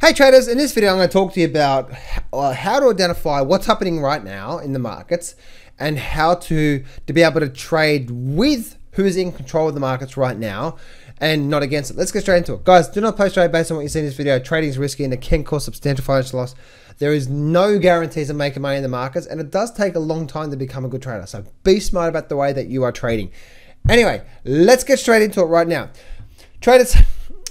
Hey traders, in this video I'm going to talk to you about how to identify what's happening right now in the markets and how to be able to trade with who's in control of the markets right now and not against it. Let's get straight into it. Guys, do not post trade based on what you see in this video. Trading is risky and it can cause substantial financial loss. There is no guarantees of making money in the markets, and it does take a long time to become a good trader. So be smart about the way that you are trading. Anyway, let's get straight into it right now. Traders,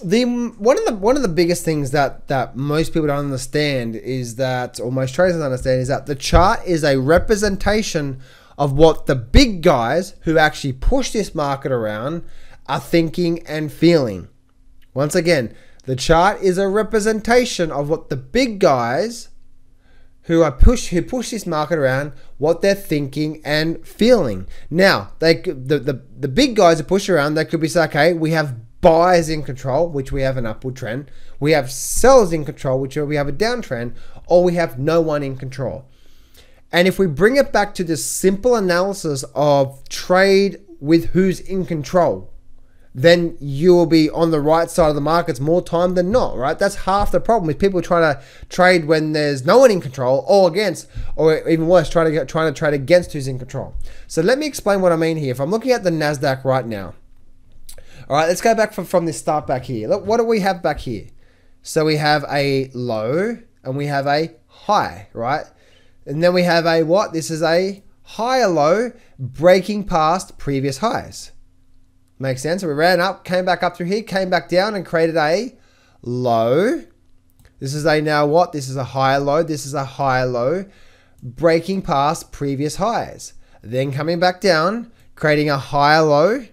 one of the biggest things that most people don't understand is that, or most traders don't understand, is that the chart is a representation of what the big guys who actually push this market around are thinking and feeling. Once again, the chart is a representation of what the big guys who push this market around, what they're thinking and feeling. Now, the big guys who push around, they could be saying, okay, we have buyers in control, which we have an upward trend. We have sellers in control, which we have a downtrend, or we have no one in control. And if we bring it back to this simple analysis of trade with who's in control, then you will be on the right side of the markets more time than not, right? That's half the problem with people trying to trade when there's no one in control, or against, or even worse, trying to trade against who's in control. So let me explain what I mean here. If I'm looking at the Nasdaq right now, all right, let's go back from this start back here. Look, what do we have back here? So we have a low and we have a high, right? And then we have a what? This is a higher low breaking past previous highs. Makes sense? So we ran up, came back up through here, came back down and created a low. This is a now what? This is a higher low. This is a higher low breaking past previous highs. Then coming back down, creating a higher low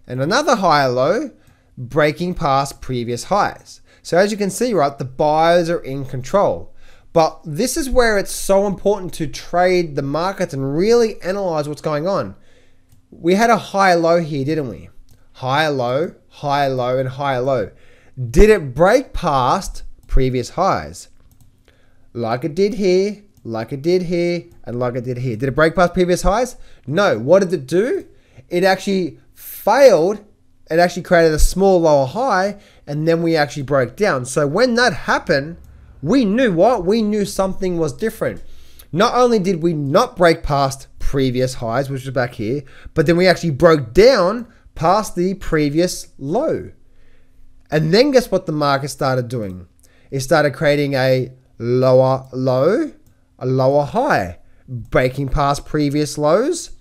and another higher low breaking past previous highs. So as you can see, right, the buyers are in control. But this is where it's so important to trade the markets and really analyze what's going on. We had a higher low here, didn't we? Higher low, and higher low. Did it break past previous highs? Like it did here, like it did here, and like it did here. Did it break past previous highs? No. What did it do? It actually failed. It actually created a small lower high, and then we actually broke down. So when that happened, we knew what? We knew something was different. Not only did we not break past previous highs, which was back here, but then we actually broke down past the previous low. And then guess what the market started doing? It started creating a lower low, a lower high, breaking past previous lows,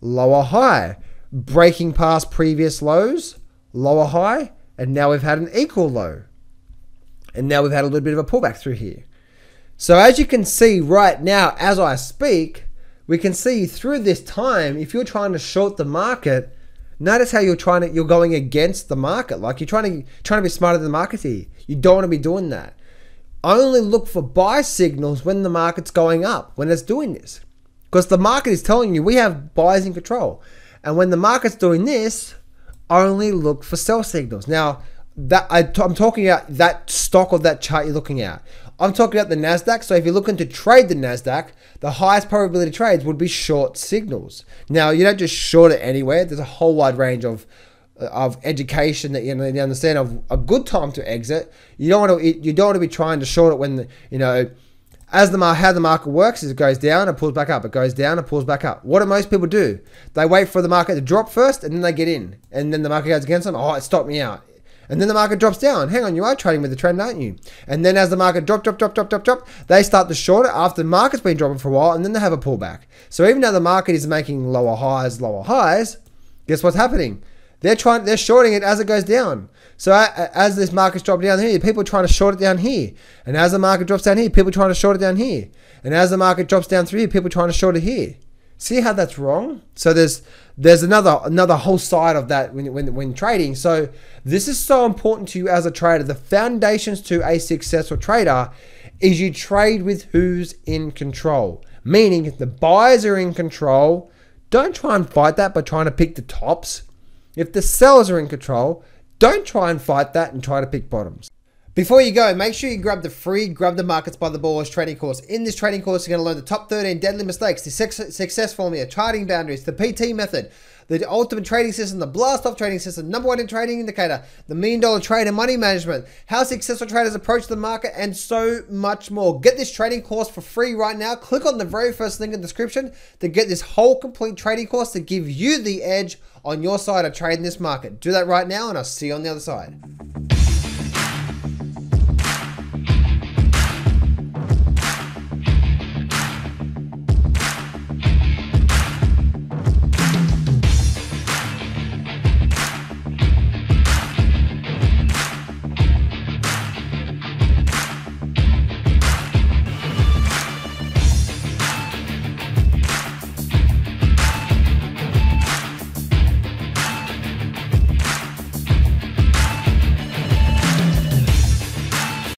lower high, breaking past previous lows, lower high, and now we've had an equal low. And now we've had a little bit of a pullback through here. So as you can see right now, as I speak, we can see through this time, if you're trying to short the market, notice how you're going against the market. Like you're trying to be smarter than the market here. You don't want to be doing that. Only look for buy signals when the market's going up, when it's doing this. Because the market is telling you we have buyers in control. And when the market's doing this, only look for sell signals. Now, I'm talking about that stock or that chart you're looking at. I'm talking about the Nasdaq. So if you're looking to trade the Nasdaq, the highest probability trades would be short signals. Now, you don't just short it anywhere. There's a whole wide range of education that you understand of a good time to exit. You don't want to be trying to short it when how the market works is it goes down, it pulls back up. It goes down, it pulls back up. What do most people do? They wait for the market to drop first and then they get in. And then the market goes against them. Oh, it stopped me out. And then the market drops down. Hang on, you are trading with the trend, aren't you? And then as the market drop, they start to short it after the market's been dropping for a while, and then they have a pullback. So even though the market is making lower highs, guess what's happening? They're shorting it as it goes down. So as this market's dropped down here, people are trying to short it down here. And as the market drops down here, people are trying to short it down here. And as the market drops down through here, people are trying to short it here. See how that's wrong? So there's another whole side of that when trading. So this is so important to you as a trader. The foundations to a successful trader is you trade with who's in control. Meaning if the buyers are in control, don't try and fight that by trying to pick the tops. If the sellers are in control, don't try and fight that and try to pick bottoms. Before you go, make sure you grab the free Grab the Markets by the Balls training course. In this training course, you're going to learn the top 13 deadly mistakes, the success formula, charting boundaries, the PT method, the ultimate trading system, the blast off trading system, #1 in trading indicator, the $1 million trade and money management, how successful traders approach the market, and so much more. Get this trading course for free right now. Click on the very first link in the description to get this whole complete trading course to give you the edge on your side of trading this market. Do that right now, and I'll see you on the other side.